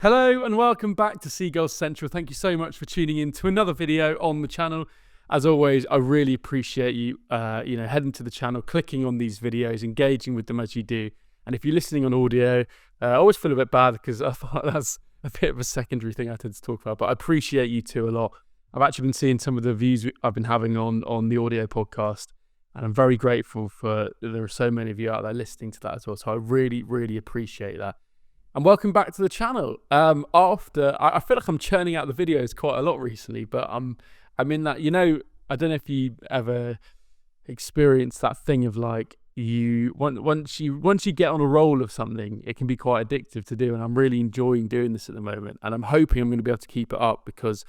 Hello and welcome back to Seagulls Central. Thank you so much for tuning in to another video on the channel. As always, I really appreciate you, heading to the channel, clicking on these videos, engaging with them as you do. And if you're listening on audio, I always feel a bit bad because I thought that's a bit of a secondary thing I tend to talk about, but I appreciate you two a lot. I've actually been seeing some of the views I've been having on the audio podcast, and I'm very grateful for there are so many of you out there listening to that as well. So I really, really appreciate that. And welcome back to the channel. I feel like I'm churning out the videos quite a lot recently, but I'm in that, I don't know if you ever experienced that thing of like once you get on a roll of something, it can be quite addictive to do, and I'm really enjoying doing this at the moment, and I'm hoping I'm going to be able to keep it up because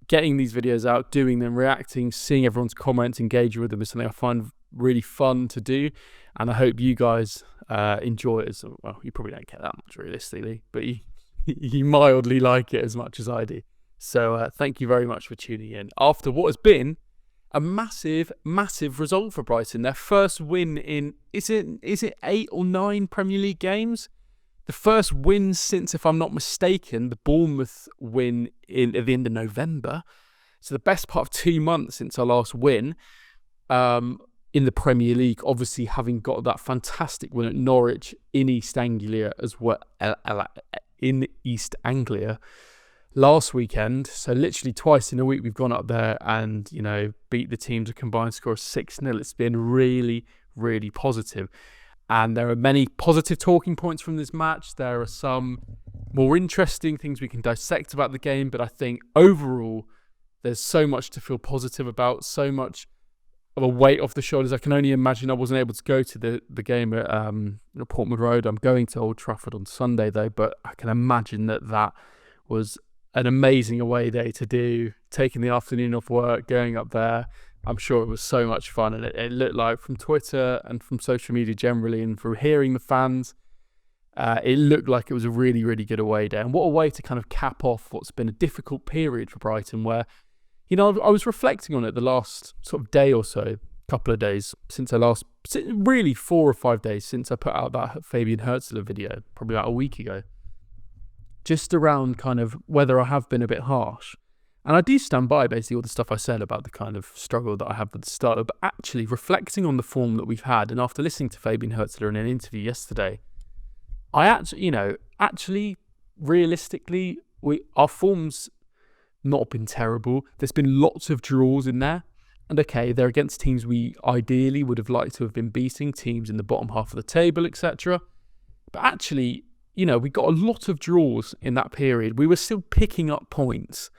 getting these videos out, doing them, reacting, seeing everyone's comments, engaging with them is something I find really fun to do, and I hope you guys enjoy it as well. You probably don't get that much realistically, but you mildly like it as much as I do. So thank you very much for tuning in after what has been a massive result for Brighton. Their first win in is it 8 or 9 Premier League games? The first win since, if I'm not mistaken, the Bournemouth win at the end of November. So the best part of 2 months since our last win in the Premier League. Obviously, having got that fantastic win at Norwich in East Anglia as well, last weekend. So literally twice in a week we've gone up there and beat the team to combined score of 6-0. It's been really, really positive. And there are many positive talking points from this match. There are some more interesting things we can dissect about the game, but I think overall there's so much to feel positive about, so much of a weight off the shoulders. I can only imagine. I wasn't able to go to the game at Portman Road. I'm going to Old Trafford on Sunday though, but I can imagine that was an amazing away day to do, taking the afternoon off work, going up there. I'm sure it was so much fun, and it looked like, from Twitter and from social media generally and from hearing the fans, it looked like it was a really, really good away day. And what a way to kind of cap off what's been a difficult period for Brighton, where, I was reflecting on it the last sort of day or so, couple of days since really 4 or 5 days since I put out that Fabian Hurzeler video, probably about a week ago, just around kind of whether I have been a bit harsh. And I do stand by basically all the stuff I said about the kind of struggle that I have with the starter, but actually reflecting on the form that we've had, and after listening to Fabian Hurzeler in an interview yesterday, I actually, realistically, our form's not been terrible. There's been lots of draws in there, and okay, they're against teams we ideally would have liked to have been beating, teams in the bottom half of the table, etc. But actually, we got a lot of draws in that period. We were still picking up points.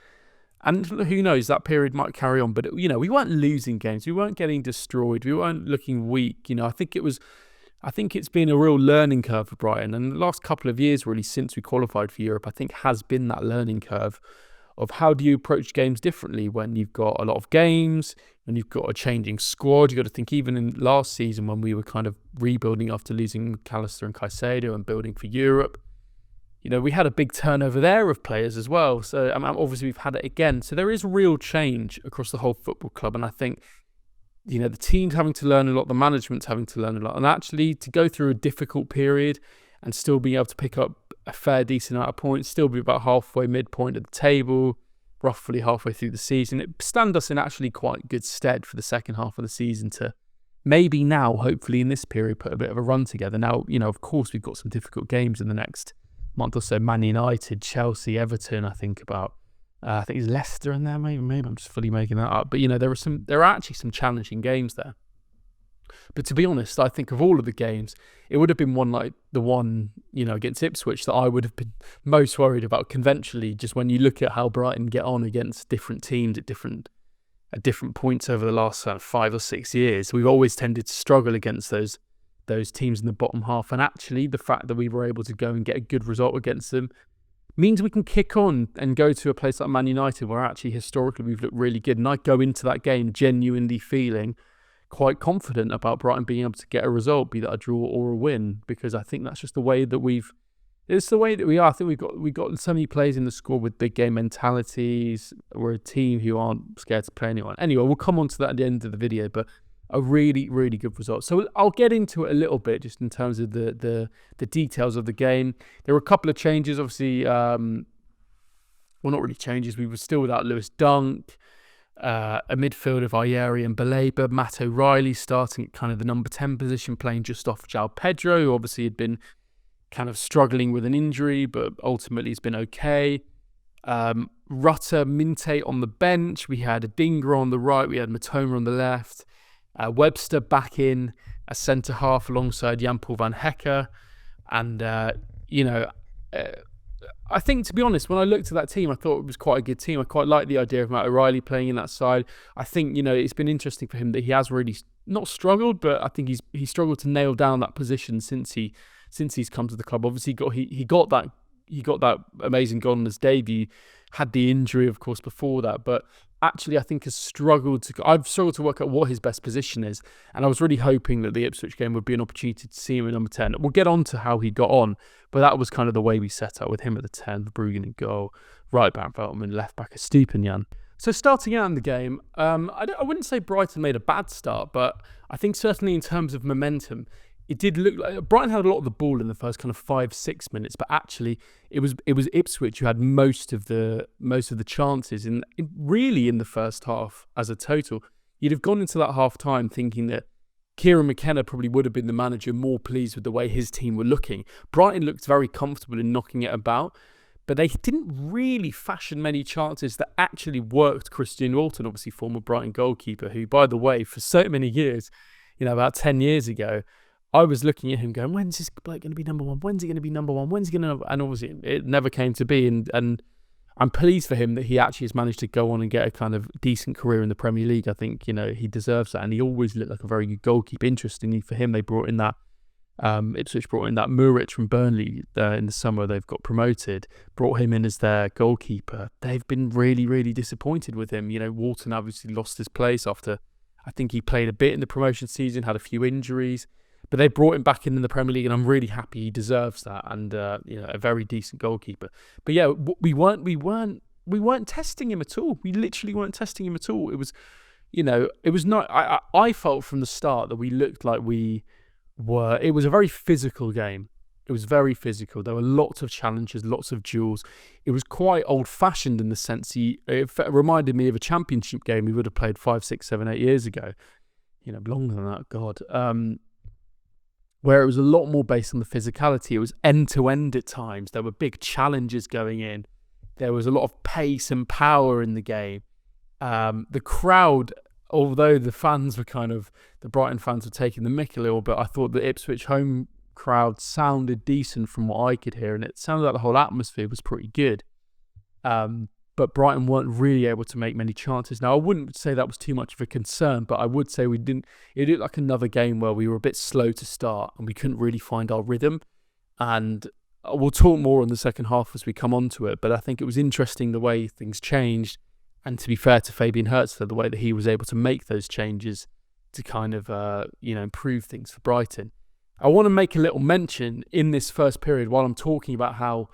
And who knows, that period might carry on. But, we weren't losing games. We weren't getting destroyed. We weren't looking weak. I think it's been a real learning curve for Brighton. And the last couple of years, really, since we qualified for Europe, I think has been that learning curve of how do you approach games differently when you've got a lot of games and you've got a changing squad. You've got to think, even in last season when we were kind of rebuilding after losing McAllister and Caicedo and building for Europe, we had a big turnover there of players as well. So obviously we've had it again. So there is real change across the whole football club. And I think, the team's having to learn a lot, the management's having to learn a lot. And actually to go through a difficult period and still being able to pick up a fair decent amount of points, still be about halfway midpoint of the table, roughly halfway through the season, it stands us in actually quite good stead for the second half of the season to maybe now, hopefully in this period, put a bit of a run together. Now, of course we've got some difficult games in the next month or so. Man United, Chelsea, Everton, I think it's Leicester in there, maybe I'm just fully making that up. But there are actually some challenging games there. But to be honest, I think of all of the games, it would have been one like the one, against Ipswich that I would have been most worried about conventionally, just when you look at how Brighton get on against different teams at different points over the last 5 or 6 years. We've always tended to struggle against those teams in the bottom half, and actually the fact that we were able to go and get a good result against them means we can kick on and go to a place like Man United where actually historically we've looked really good, and I go into that game genuinely feeling quite confident about Brighton being able to get a result, be that a draw or a win, because I think that's just the way that it's the way that we are. I think we've got so many players in the squad with big game mentalities. We're a team who aren't scared to play anyone. Anyway, we'll come on to that at the end of the video, but a really, really good result. So I'll get into it a little bit just in terms of the details of the game. There were a couple of changes, obviously. Well, not really changes. We were still without Lewis Dunk. A midfield of Ayeri and Baleba. Matt O'Reilly starting at kind of the number 10 position, playing just off João Pedro, who obviously had been kind of struggling with an injury, but ultimately he's been okay. Rutter, Minteh on the bench. We had Adingra on the right. We had Mitoma on the left. Webster back in as centre-half alongside Jan-Paul van Hecke. And, I think, to be honest, when I looked at that team, I thought it was quite a good team. I quite like the idea of Matt O'Reilly playing in that side. I think, it's been interesting for him that he has really not struggled, but I think he's struggled to nail down that position since he's come to the club. Obviously, he got that amazing goal on his debut. Had the injury, of course, before that, but actually, I think I've struggled to work out what his best position is, and I was really hoping that the Ipswich game would be an opportunity to see him at number 10. We'll get on to how he got on, but that was kind of the way we set up with him at the 10, Verbruggen in goal, right back Veltman, left back Estupiñán. So starting out in the game, I wouldn't say Brighton made a bad start, but I think certainly in terms of momentum, it did look like Brighton had a lot of the ball in the first kind of 5-6 minutes, but actually it was Ipswich who had most of the chances really in the first half as a total. You'd have gone into that half time thinking that Kieran McKenna probably would have been the manager more pleased with the way his team were looking. Brighton looked very comfortable in knocking it about, but they didn't really fashion many chances that actually worked. Christian Walton, obviously former Brighton goalkeeper, who, by the way, for so many years, about 10 years ago, I was looking at him going, when's this bloke going to be number one? When's he going to be number one? When's he going to... And obviously it never came to be. And I'm pleased for him that he actually has managed to go on and get a kind of decent career in the Premier League. I think, he deserves that. And he always looked like a very good goalkeeper. Interestingly for him, they brought in that... Ipswich brought in that Muric from Burnley in the summer. They've got promoted. Brought him in as their goalkeeper. They've been really, really disappointed with him. Walton obviously lost his place after... I think he played a bit in the promotion season, had a few injuries. But they brought him back in the Premier League, and I'm really happy he deserves that. And a very decent goalkeeper. But yeah, we weren't testing him at all. We literally weren't testing him at all. It was, it was not. I felt from the start that we looked like we were. It was a very physical game. It was very physical. There were lots of challenges, lots of duels. It was quite old-fashioned in the sense it reminded me of a championship game we would have played 5, 6, 7, 8 years ago. Longer than that, God. Where it was a lot more based on the physicality. It was end-to-end at times. There were big challenges going in. There was a lot of pace and power in the game. The crowd, although the Brighton fans were taking the mick a little bit, I thought the Ipswich home crowd sounded decent from what I could hear, and it sounded like the whole atmosphere was pretty good. But Brighton weren't really able to make many chances. Now, I wouldn't say that was too much of a concern, but I would say it looked like another game where we were a bit slow to start and we couldn't really find our rhythm. And we'll talk more on the second half as we come on to it, but I think it was interesting the way things changed. And to be fair to Fabian Hurzeler, the way that he was able to make those changes to kind of, improve things for Brighton. I want to make a little mention in this first period while I'm talking about how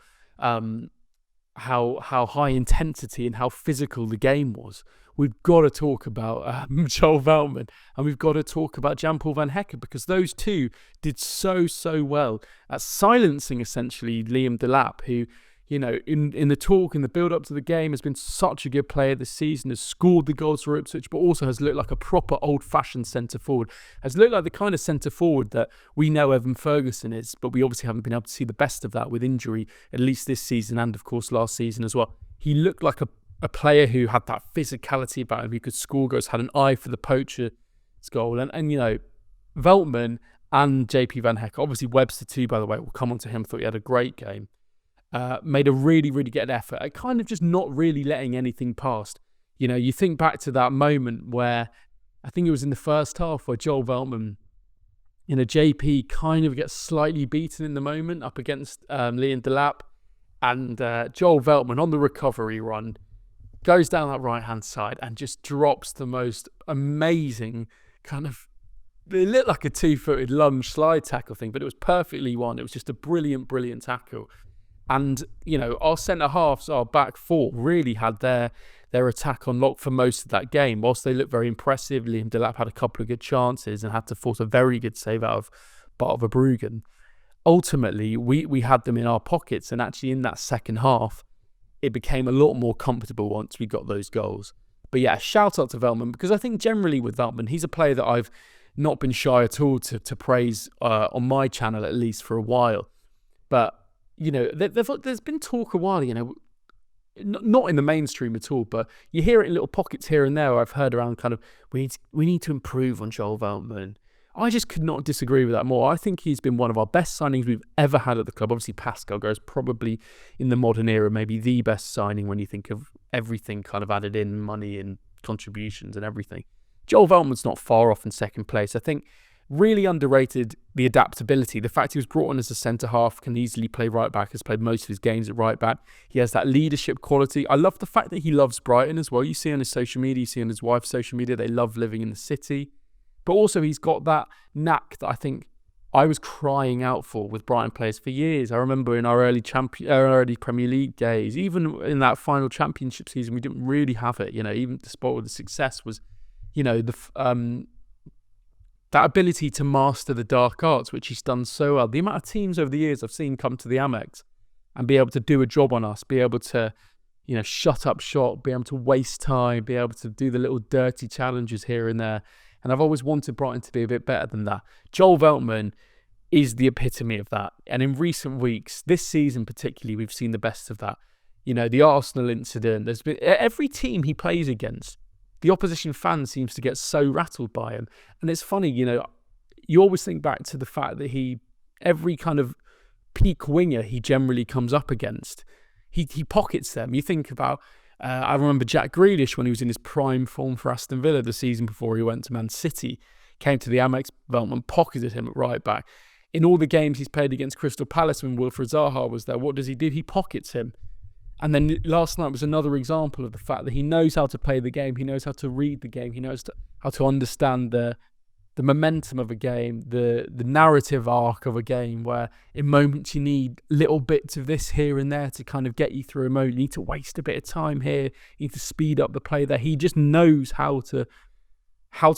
high intensity and how physical the game was. We've got to talk about Joel Veltman, and we've got to talk about Jan-Paul van Hecke, because those two did so well at silencing essentially Liam Delap, who, in the talk, in the build-up to the game, has been such a good player this season, has scored the goals for Ipswich, but also has looked like a proper old-fashioned centre-forward, has looked like the kind of centre-forward that we know Evan Ferguson is, but we obviously haven't been able to see the best of that with injury, at least this season and, of course, last season as well. He looked like a player who had that physicality about him, who could score goals, had an eye for the poacher's goal, and Veltman and JP van Hecke, obviously Webster too, by the way, we'll come on to him, thought he had a great game. Made a really, really good effort at kind of just not really letting anything past. You think back to that moment where I think it was in the first half where Joel Veltman, JP kind of gets slightly beaten in the moment up against Liam Delap, and Joel Veltman on the recovery run goes down that right-hand side and just drops the most amazing kind of, it looked like a 2-footed lunge slide tackle thing, but it was perfectly won. It was just a brilliant, brilliant tackle. And, our centre-halves, our back four, really had their attack on lock for most of that game. Whilst they looked very impressive, Liam Delap had a couple of good chances and had to force a very good save out of Bart Verbruggen. Ultimately, we had them in our pockets, and actually in that second half, it became a lot more comfortable once we got those goals. But yeah, shout out to Veltman, because I think generally with Veltman, he's a player that I've not been shy at all to praise on my channel, at least for a while. But, there's been talk a while, not in the mainstream at all, but you hear it in little pockets here and there where I've heard around kind of, we need to improve on Joel Veltman. I just could not disagree with that more. I think he's been one of our best signings we've ever had at the club. Obviously, Pascal Gross probably in the modern era, maybe the best signing when you think of everything kind of added in, money and contributions and everything. Joel Veltman's not far off in second place. I think really underrated the adaptability. The fact he was brought on as a centre-half, can easily play right-back, has played most of his games at right-back. He has that leadership quality. I love the fact that he loves Brighton as well. You see on his social media, you see on his wife's social media, they love living in the city. But also he's got that knack that I think I was crying out for with Brighton players for years. I remember in our early Premier League days, even in that final championship season, we didn't really have it. Even despite all the success was, that ability to master the dark arts, which he's done so well. The amount of teams over the years I've seen come to the Amex and be able to do a job on us, be able to, shut up shop, be able to waste time, be able to do the little dirty challenges here and there. And I've always wanted Brighton to be a bit better than that. Joel Veltman is the epitome of that. And in recent weeks, this season particularly, we've seen the best of that. The Arsenal incident, there's been every team he plays against, the opposition fan seems to get so rattled by him. And it's funny, you always think back to the fact that every kind of peak winger he generally comes up against, he pockets them. You think about, I remember Jack Grealish when he was in his prime form for Aston Villa the season before he went to Man City, came to the Amex, Veltman pocketed him at right back. In all the games he's played against Crystal Palace when Wilfried Zaha was there, what does he do? He pockets him. And then last night was another example of the fact that he knows how to play the game, he knows how to read the game, he knows how to understand the momentum of a game, the narrative arc of a game, where in moments you need little bits of this here and there to kind of get you through a moment. You need to waste a bit of time here, you need to speed up the play there. He just knows how to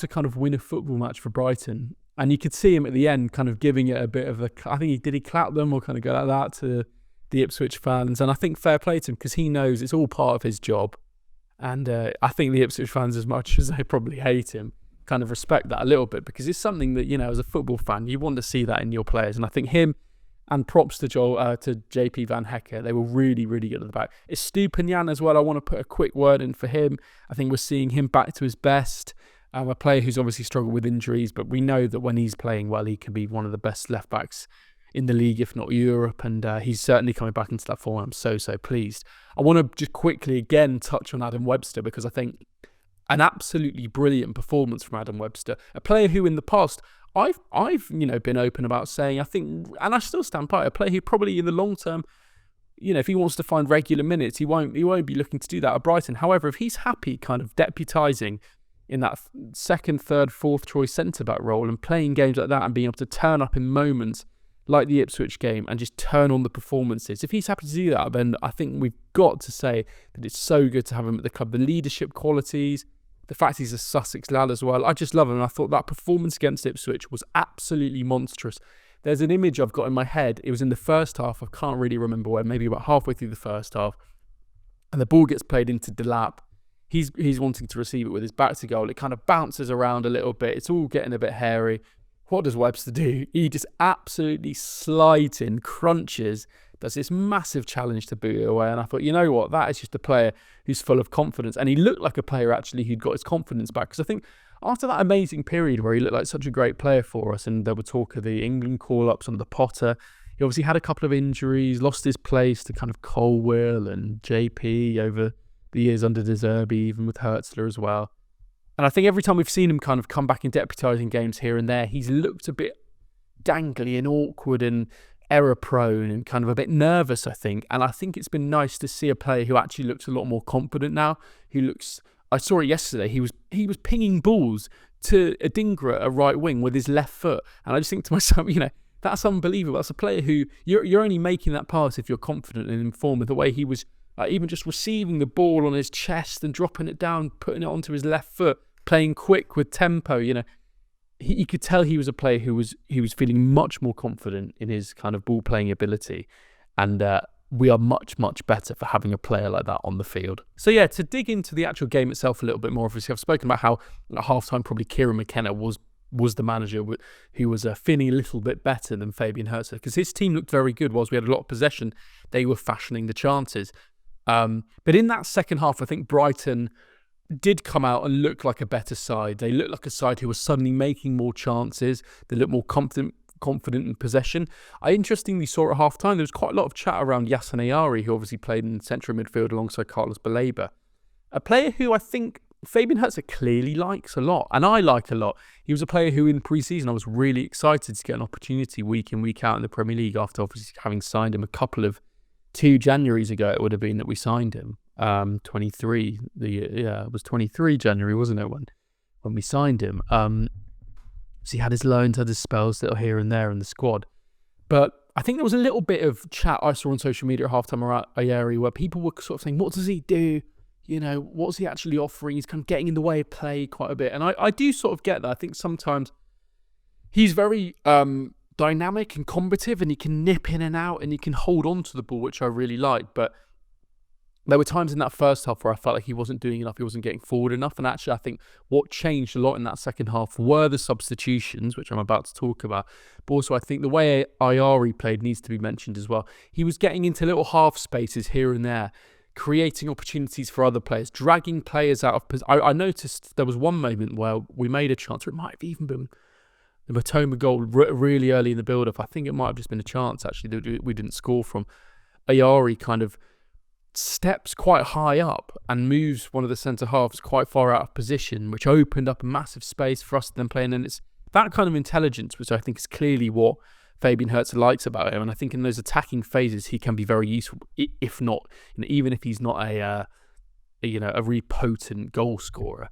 kind of win a football match for Brighton. And you could see him at the end kind of giving it a bit of I think he clap them or kind of go like that to the Ipswich fans. And I think fair play to him, because he knows it's all part of his job. And I think the Ipswich fans, as much as they probably hate him, kind of respect that a little bit, because it's something that, as a football fan, you want to see that in your players. And I think him, and props to JP Van Hecker, they were really, really good at the back. It's Stupinian as well. I want to put a quick word in for him. I think we're seeing him back to his best. A player who's obviously struggled with injuries, but we know that when he's playing well, he can be one of the best left backs in the league, if not Europe, and he's certainly coming back into that form. I'm so pleased. I want to just quickly again touch on Adam Webster, because I think an absolutely brilliant performance from Adam Webster, a player who in the past I've been open about saying, I think, and I still stand by it, a player who probably in the long term, if he wants to find regular minutes, he won't be looking to do that at Brighton. However, if he's happy kind of deputising in that second, third, fourth choice centre-back role and playing games like that and being able to turn up in moments like the Ipswich game and just turn on the performances, if he's happy to do that, then I think we've got to say that it's so good to have him at the club. The leadership qualities, the fact he's a Sussex lad as well, I just love him. And I thought that performance against Ipswich was absolutely monstrous. There's an image I've got in my head. It was in the first half. I can't really remember where, maybe about halfway through the first half. And the ball gets played into Delap. He's wanting to receive it with his back to goal. It kind of bounces around a little bit. It's all getting a bit hairy. What does Webster do? He just absolutely slides in, crunches, does this massive challenge to boot it away. And I thought, you know what? That is just a player who's full of confidence. And he looked like a player actually who'd got his confidence back. Because I think after that amazing period where he looked like such a great player for us, and there were talk of the England call-ups under Potter, he obviously had a couple of injuries, lost his place to kind of Colwill and JP over the years under De Zerbi, even with Hurzeler as well. And I think every time we've seen him kind of come back in deputising games here and there, he's looked a bit dangly and awkward and error-prone and kind of a bit nervous, I think. And I think it's been nice to see a player who actually looks a lot more confident now. I saw it yesterday, he was pinging balls to Adingra at right wing with his left foot. And I just think to myself, That's unbelievable. That's a player who you're only making that pass if you're confident and informed. With the way he was even just receiving the ball on his chest and dropping it down, putting it onto his left foot, playing quick with tempo. You could tell he was a player who was feeling much more confident in his kind of ball playing ability, and we are much, much better for having a player like that on the field. So yeah, to dig into the actual game itself a little bit more, obviously I've spoken about how at halftime probably Kieran McKenna was the manager who was feeling a little bit better than Fabian Hurzeler, because his team looked very good. Whilst we had a lot of possession, they were fashioning the chances. But in that second half, I think Brighton did come out and look like a better side. They looked like a side who was suddenly making more chances. They looked more confident in possession. I interestingly saw at half-time there was quite a lot of chat around Yasin Ayari, who obviously played in central midfield alongside Carlos Baleba. A player who I think Fabian Hurzeler clearly likes a lot, and I like a lot. He was a player who in pre-season I was really excited to get an opportunity week in, week out in the Premier League, after obviously having signed him 2 Januaries ago. It would have been that we signed him. 23. It was 23 January, wasn't it, when we signed him? So he had his loans, had his spells little here and there in the squad. But I think there was a little bit of chat I saw on social media at halftime around Ayari, where people were sort of saying, what does he do? What's he actually offering? He's kind of getting in the way of play quite a bit. And I do sort of get that. I think sometimes he's very dynamic and combative, and he can nip in and out, and he can hold on to the ball, which I really like. But there were times in that first half where I felt like he wasn't doing enough, he wasn't getting forward enough. And actually, I think what changed a lot in that second half were the substitutions, which I'm about to talk about. But also, I think the way Ayari played needs to be mentioned as well. He was getting into little half spaces here and there, creating opportunities for other players, dragging players out of position. I noticed there was one moment where we made a chance, or it might have even been the Mitoma goal really early in the build-up. I think it might have just been a chance, actually, that we didn't score from. Ayari kind of steps quite high up and moves one of the centre-halves quite far out of position, which opened up a massive space for us to then play in. And it's that kind of intelligence, which I think is clearly what Fabian Hurzeler likes about him. And I think in those attacking phases, he can be very useful, if not, even if he's not a really potent goal scorer.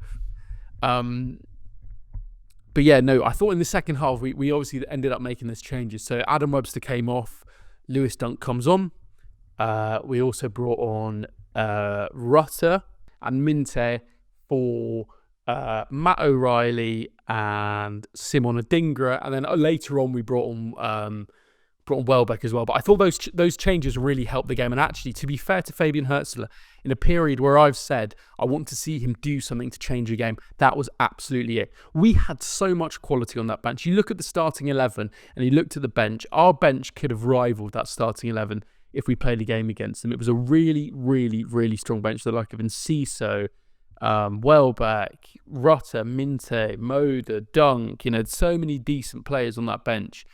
But yeah, no, I thought in the second half, we obviously ended up making those changes. So Adam Webster came off, Lewis Dunk comes on. We also brought on Rutter and Minteh for Matt O'Reilly and Simon Adingra, and then later on we brought on Welbeck as well. But I thought those changes really helped the game. And actually, to be fair to Fabian Hurzeler, in a period where I've said I want to see him do something to change the game, that was absolutely it. We had so much quality on that bench. You look at the starting 11 and you look to the bench. Our bench could have rivaled that starting 11 if we played a game against them. It was a really, really, really strong bench. The like of Enciso, Welbeck, Rutter, Minteh, Moda, Dunk, so many decent players on that bench.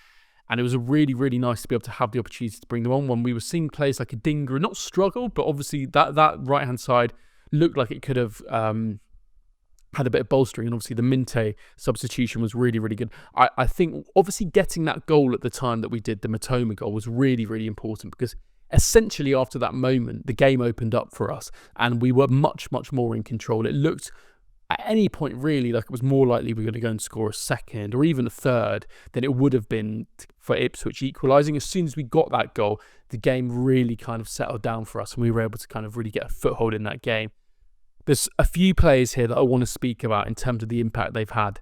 And it was really, really nice to be able to have the opportunity to bring them on when we were seeing players like Adingra not struggle, but obviously that right-hand side looked like it could have had a bit of bolstering. And obviously the Minteh substitution was really, really good. I think obviously getting that goal at the time that we did, the Mitoma goal, was really, really important, because essentially after that moment, the game opened up for us and we were much, much more in control. It looked at any point really like it was more likely we were going to go and score a second or even a third than it would have been for Ipswich equalising. As soon as we got that goal, the game really kind of settled down for us and we were able to kind of really get a foothold in that game. There's a few players here that I want to speak about in terms of the impact they've had.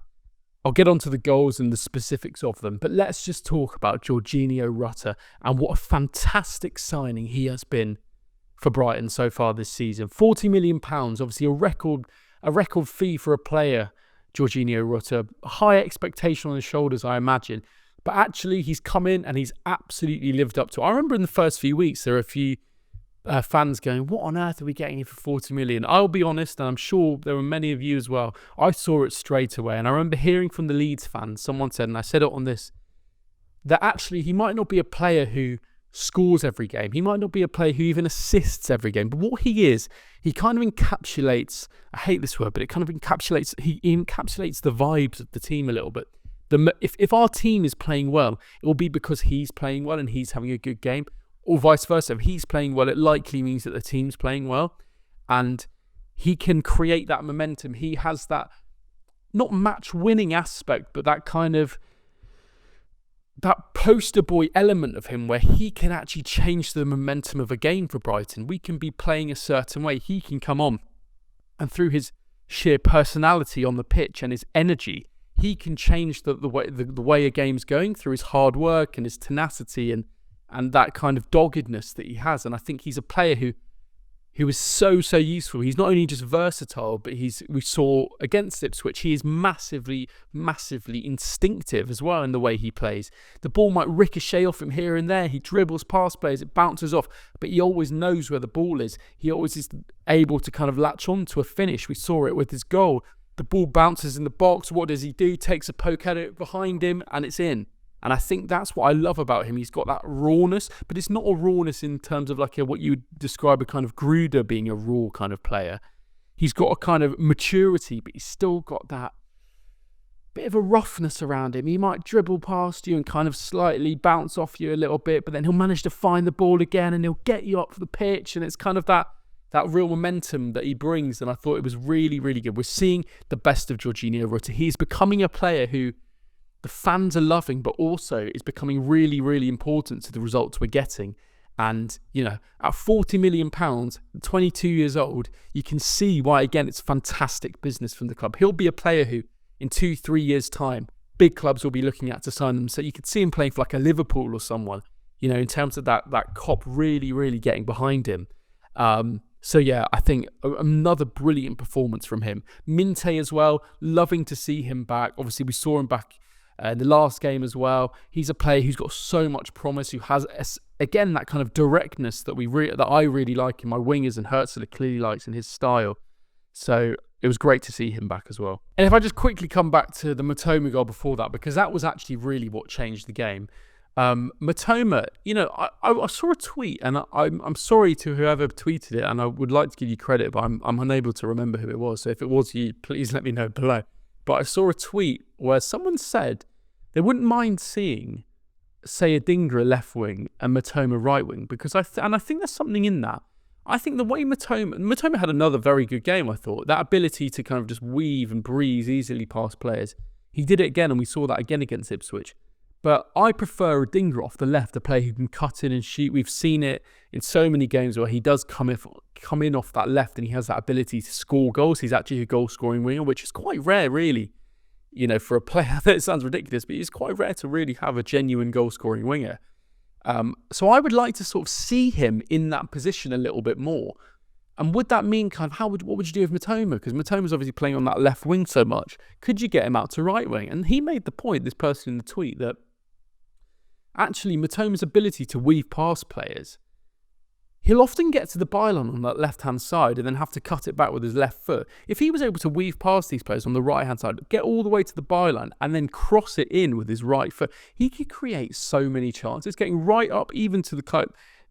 I'll get onto the goals and the specifics of them, but let's just talk about Georginio Rutter and what a fantastic signing he has been for Brighton so far this season. £40 million, obviously a record fee for a player, Georginio Rutter. High expectation on his shoulders, I imagine. But actually, he's come in and he's absolutely lived up to it. I remember in the first few weeks, there were a few fans going, what on earth are we getting here for 40 million? I'll be honest, and I'm sure there were many of you as well. I saw it straight away. And I remember hearing from the Leeds fans, someone said, and I said it on this, that actually he might not be a player who scores every game. He might not be a player who even assists every game. But what he is, he kind of encapsulates, I hate this word, but it kind of encapsulates the vibes of the team a little bit. If our team is playing well, it will be because he's playing well and he's having a good game. Or vice versa. If he's playing well, it likely means that the team's playing well. And he can create that momentum. He has that, not match-winning aspect, but that kind of that poster boy element of him where he can actually change the momentum of a game for Brighton. We can be playing a certain way. He can come on, and through his sheer personality on the pitch and his energy, he can change the way a game's going through his hard work and his tenacity and that kind of doggedness that he has. And I think he's a player who is so useful. He's not only just versatile, but we saw against Ipswich, he is massively instinctive as well in the way he plays. The ball might ricochet off him here and there. He dribbles past players, it bounces off, but he always knows where the ball is. He always is able to kind of latch on to a finish. We saw it with his goal. The ball bounces in the box. What does he do? Takes a poke at it behind him, and it's in. And I think that's what I love about him. He's got that rawness, but it's not a rawness in terms of like what you would describe a kind of Gruder being a raw kind of player. He's got a kind of maturity, but he's still got that bit of a roughness around him. He might dribble past you and kind of slightly bounce off you a little bit, but then he'll manage to find the ball again and he'll get you up for the pitch. And it's kind of that real momentum that he brings. And I thought it was really, really good. We're seeing the best of Georginio Rutter. He's becoming a player who the fans are loving, but also is becoming really, really important to the results we're getting. And, at £40 million, 22 years old, you can see why, again, it's fantastic business from the club. He'll be a player who, in 2-3 years' time, big clubs will be looking at to sign them. So you could see him playing for like a Liverpool or someone, in terms of that cop really, really getting behind him. So yeah, I think another brilliant performance from him. Minteh as well, loving to see him back. Obviously, we saw him back in the last game as well. He's a player who's got so much promise, who has, again, that kind of directness that I really like in my wingers, and hurzeler clearly likes in his style. So it was great to see him back as well. And if I just quickly come back to the Mitoma goal before that, because that was actually really what changed the game. Mitoma, I saw a tweet, and I'm sorry to whoever tweeted it, and I would like to give you credit, but I'm unable to remember who it was. So if it was you, please let me know below. But I saw a tweet where someone said they wouldn't mind seeing, say, Adingra left wing and Mitoma right wing, because I think there's something in that. I think the way Mitoma had another very good game, I thought. That ability to kind of just weave and breeze easily past players. He did it again, and we saw that again against Ipswich. But I prefer Adingra off the left, a player who can cut in and shoot. We've seen it in so many games where he does come in off that left, and he has that ability to score goals. He's actually a goal-scoring winger, which is quite rare, really. For a player, that sounds ridiculous, but it's quite rare to really have a genuine goal-scoring winger. So I would like to sort of see him in that position a little bit more. And would that mean what would you do with Mitoma? Because Mitoma's obviously playing on that left wing so much. Could you get him out to right wing? And he made the point, this person in the tweet, that actually Mitoma's ability to weave past players, he'll often get to the byline on that left-hand side and then have to cut it back with his left foot. If he was able to weave past these players on the right-hand side, get all the way to the byline and then cross it in with his right foot, he could create so many chances, getting right up even to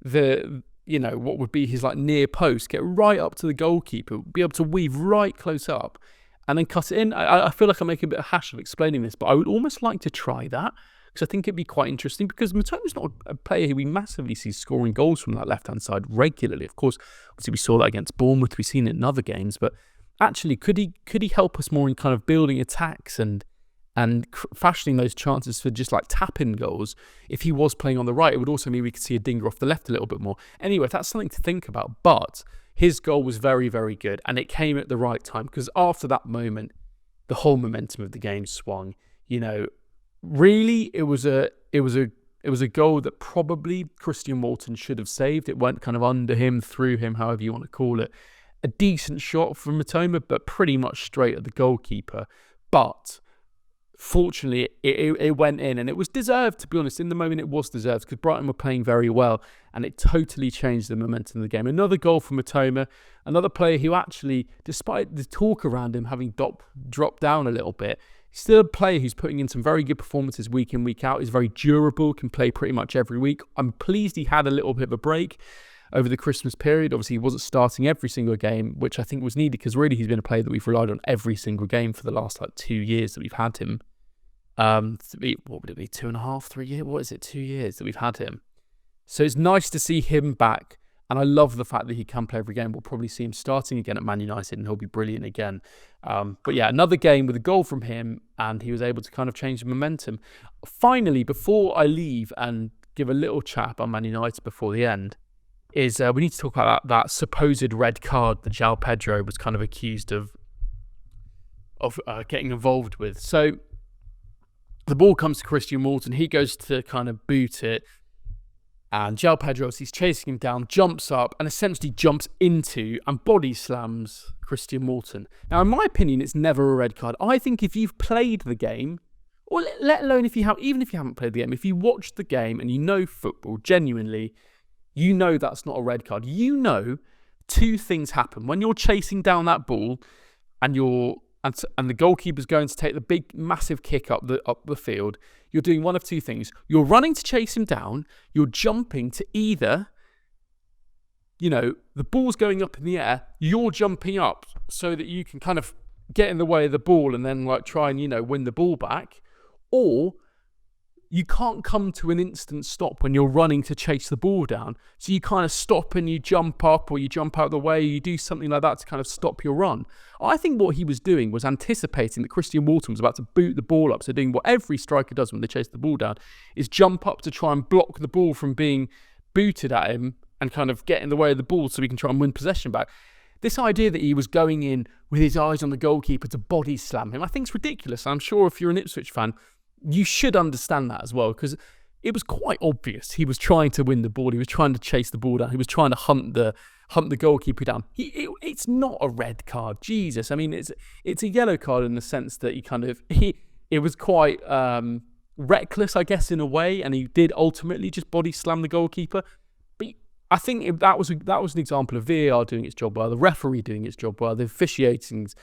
what would be his near post, get right up to the goalkeeper, be able to weave right close up and then cut it in. I feel like I'm making a bit of hash of explaining this, but I would almost like to try that, because I think it'd be quite interesting, because Mitoma's not a player who we massively see scoring goals from that left-hand side regularly. Of course, obviously we saw that against Bournemouth, we've seen it in other games, but actually could he help us more in kind of building attacks and fashioning those chances for just like tap-in goals? If he was playing on the right, it would also mean we could see Adingra off the left a little bit more. Anyway, that's something to think about, but his goal was very, very good, and it came at the right time, because after that moment, the whole momentum of the game swung. Really, it was a goal that probably Christian Walton should have saved. It went kind of under him, through him, however you want to call it. A decent shot from Mitoma, but pretty much straight at the goalkeeper. But fortunately, it went in, and it was deserved, to be honest. In the moment, it was deserved, because Brighton were playing very well, and it totally changed the momentum of the game. Another goal from Mitoma, another player who actually, despite the talk around him having dropped down a little bit, still a player who's putting in some very good performances week in, week out. He's very durable, can play pretty much every week. I'm pleased he had a little bit of a break over the Christmas period. Obviously, he wasn't starting every single game, which I think was needed, because really he's been a player that we've relied on every single game for the last 2 years that we've had him. What would it be? 2.5, 3 years? What is it? 2 years that we've had him. So it's nice to see him back. And I love the fact that he can play every game. We'll probably see him starting again at Man United and he'll be brilliant again. But yeah, another game with a goal from him and he was able to kind of change the momentum. Finally, before I leave and give a little chat about Man United before the end, is we need to talk about that supposed red card that João Pedro was kind of accused of getting involved with. So the ball comes to Christian Walton. He goes to kind of boot it. And João Pedro, as he's chasing him down, jumps up and essentially jumps into and body slams Christian Walton. Now, in my opinion, it's never a red card. I think if you've played the game, or let alone if you have, even if you haven't played the game, if you watch the game and you know football genuinely, you know that's not a red card. You know two things happen. When you're chasing down that ball and the goalkeeper's going to take the big, massive kick up the field, you're doing one of two things. You're running to chase him down. You're jumping to either, the ball's going up in the air. You're jumping up so that you can kind of get in the way of the ball and then try and, win the ball back. Or you can't come to an instant stop when you're running to chase the ball down. So you kind of stop and you jump up or you jump out of the way. You do something like that to kind of stop your run. I think what he was doing was anticipating that Christian Walton was about to boot the ball up. So doing what every striker does when they chase the ball down is jump up to try and block the ball from being booted at him and kind of get in the way of the ball so he can try and win possession back. This idea that he was going in with his eyes on the goalkeeper to body slam him, I think is ridiculous. I'm sure if you're an Ipswich fan, you should understand that as well, because it was quite obvious he was trying to win the ball. He was trying to chase the ball down. He was trying to hunt the goalkeeper down. It's not a red card. Jesus, I mean, it's a yellow card in the sense that it was quite reckless, I guess, in a way, and he did ultimately just body slam the goalkeeper. But I think that was an example of VAR doing its job well, the referee doing its job well, the officials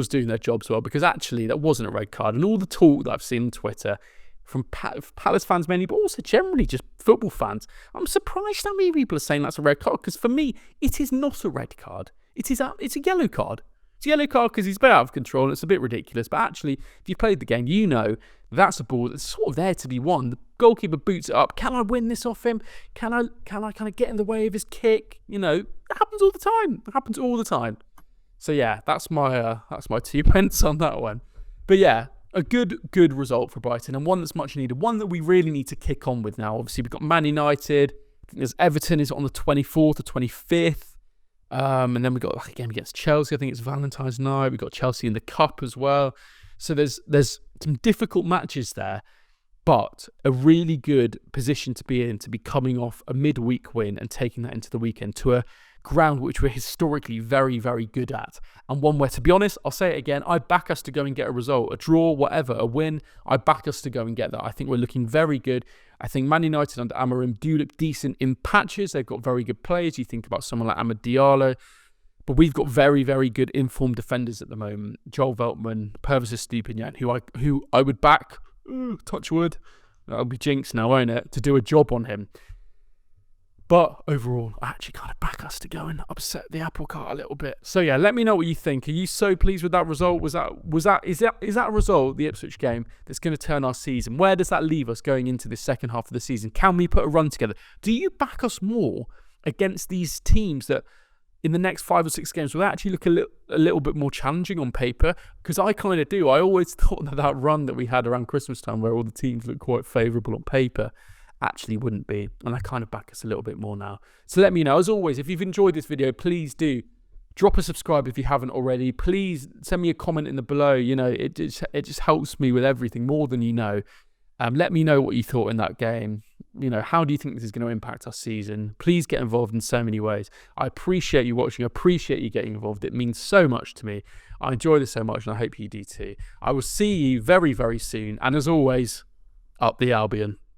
doing their jobs well, because actually that wasn't a red card. And all the talk that I've seen on Twitter from Palace fans mainly, but also generally just football fans, I'm surprised how many people are saying that's a red card, because for me, it is not a red card. It's a yellow card. It's a yellow card because he's a bit out of control and it's a bit ridiculous. But actually, if you've played the game, you know that's a ball that's sort of there to be won. The goalkeeper boots it up. Can I win this off him? Can I kind of get in the way of his kick? It happens all the time. It happens all the time. So yeah, that's my 2 pence on that one. But yeah, a good result for Brighton, and one that's much needed. One that we really need to kick on with now. Obviously, we've got Man United. I think there's Everton is on the 24th or 25th. And then we've got a game against Chelsea. I think it's Valentine's night. We've got Chelsea in the Cup as well. So there's some difficult matches there, but a really good position to be in, to be coming off a midweek win and taking that into the weekend to a ground which we're historically very, very good at. And one where, to be honest, I'll say it again, I back us to go and get a result, a draw, whatever, a win. I back us to go and get that. I think we're looking very good. I think Man United under Amorim do look decent in patches. They've got very good players. You think about someone like Amad Diallo. But we've got very, very good informed defenders at the moment. Joel Veltman, Pervis Estupiñán, who I would back, touch wood, that'll be jinx now, won't it, to do a job on him. But overall, I actually kind of back us to go and upset the apple cart a little bit. So yeah, let me know what you think. Are you so pleased with that result? Is that a result, the Ipswich game, that's going to turn our season? Where does that leave us going into the second half of the season? Can we put a run together? Do you back us more against these teams that in the next 5 or 6 games will actually look a little bit more challenging on paper? Because I kind of do. I always thought that run that we had around Christmas time, where all the teams look quite favourable on paper, actually wouldn't be, and I kind of back us a little bit more now. So let me know. As always, if you've enjoyed this video, please do drop a subscribe if you haven't already. Please send me a comment in the below. It just helps me with everything more than you know. Let me know what you thought in that game. How do you think this is going to impact our season? Please get involved in so many ways. I appreciate you watching. I appreciate you getting involved. It means so much to me. I enjoy this so much, and I hope you do too. I will see you very, very soon. And as always, up the Albion.